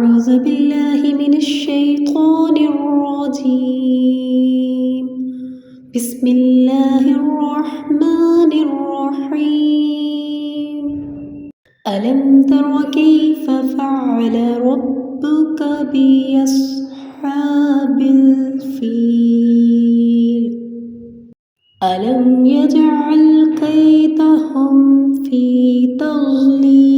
أعوذ بالله من الشيطان الرجيم. بسم الله الرحمن الرحيم. ألم تر كيف فعل ربك بأصحاب الفيل؟ ألم يجعل كيدهم في تضليل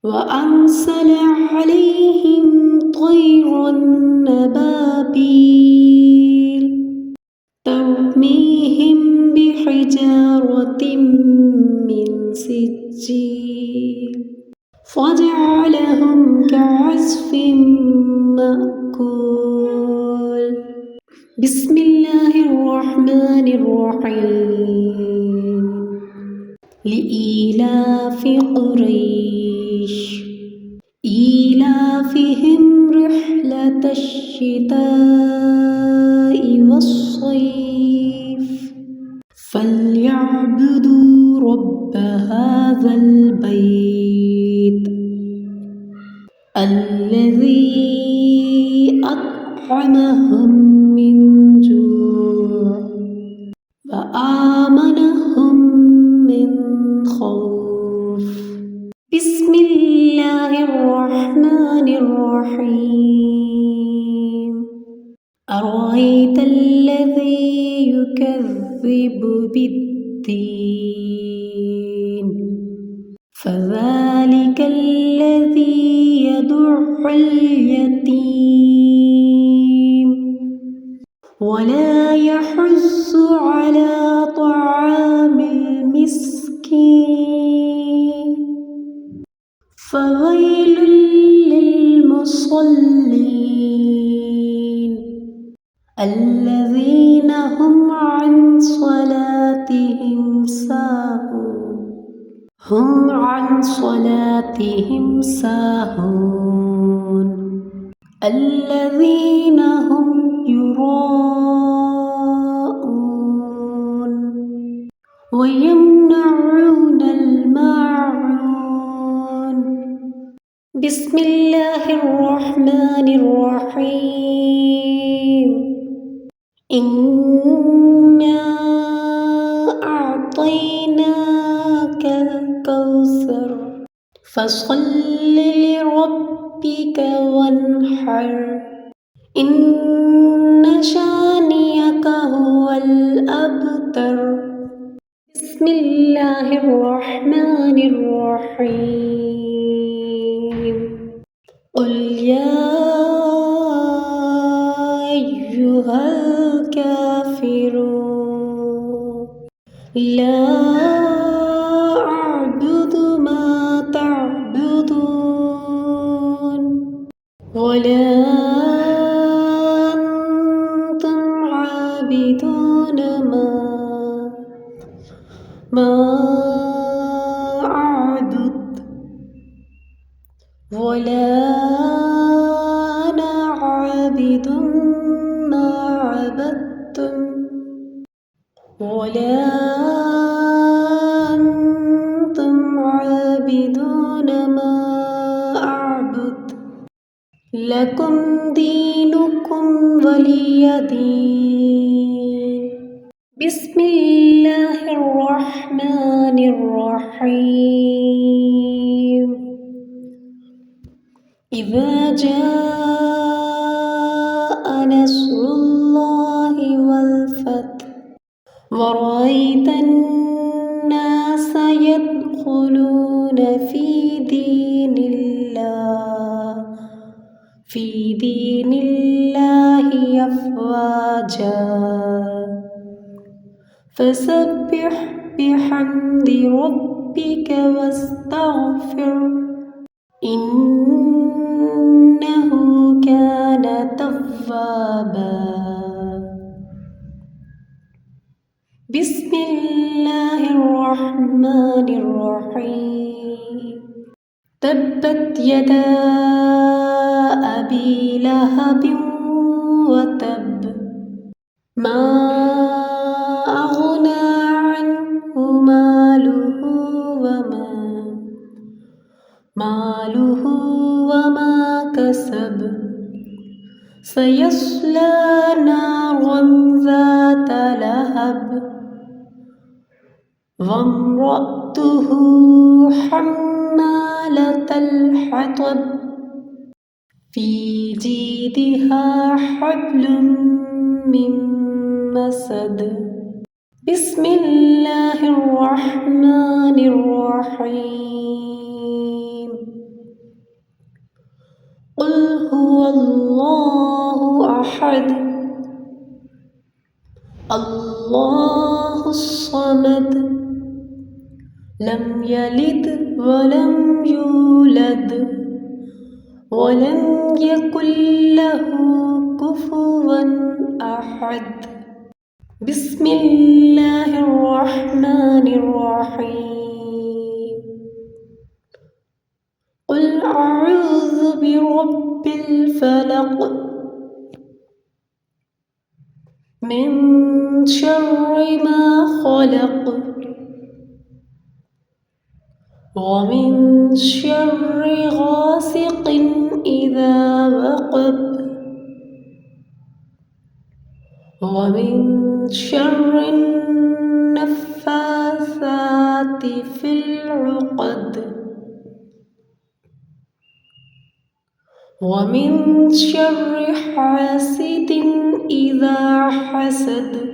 وأرسل عليهم طيرا أبابيل ترميهم بحجارة من سجيل فجعلهم كعصف مأكول. بسم الله الرحمن الرحيم. لإيلاف قريش إيلافهم رحلة الشتاء والصيف فليعبدوا رب هذا البيت الذي أطعمهم من جوع وآمنهم من خوف. بسم الله الرحمن الرحيم. أرأيت الذي يكذب بالدين فذلك الذي يدع اليتيم ولا يحث على طعام المسكين فويل للمصلين الذين هم عن صلاتهم ساهون الذين هم يراءون ويمنعون الماعون. بسم الله الرحمن الرحيم. إنا أعطيناك الكوثر فصل لربك وانحر إن شانئك هو الأبتر. بسم الله الرحمن الرحيم. قل يا أيها الكافرون لا أعبد ما تعبدون ولا أنتم عابدون ما أعبد ولا أنا عابد ما عبدتم ولا أنتم عابدون ما أعبد لكم دينكم ولي دين. بسم الله الرحمن الرحيم. إذا جاء نصر الله والفتح ورأيت الناس يدخلون في دين الله أفواجا فسبح بحمد ربك واستغفر إنه كان توابا. بسم الله الرحمن الرحيم. تبت يدا أبي لهب وتب ما أغنى عنه ماله ماله وما كسب سيصلى نارا ذات لهب وامرأته حمالة الحطب في جيدها حبل من مسد بسم الله الرحمن الرحيم قل هو الله أحد الله الصمد لم يلد ولم يولد ولم يكن له كفوا أحد بسم الله الرحمن الرحيم قل أعوذ برب الفلق من شر ما خلق ومن شر غاسق إذا وقب ومن شر النفاثات في العقد ومن شر حاسد إذا حسد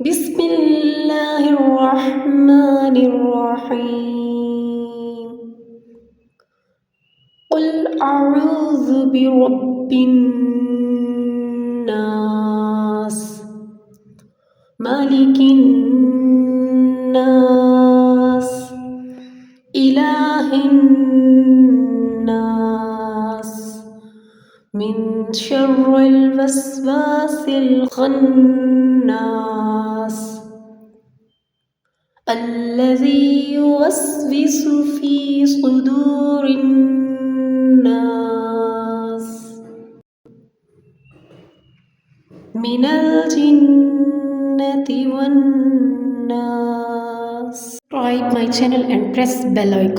بسم الله الرحمن الرحيم قل أعوذ برب الناس مالك الناس إله الناس من شر الوسواس الخناس الذي يوسوس في صدور الناس من الجنة والناس. Subscribe my channel and press bell icon.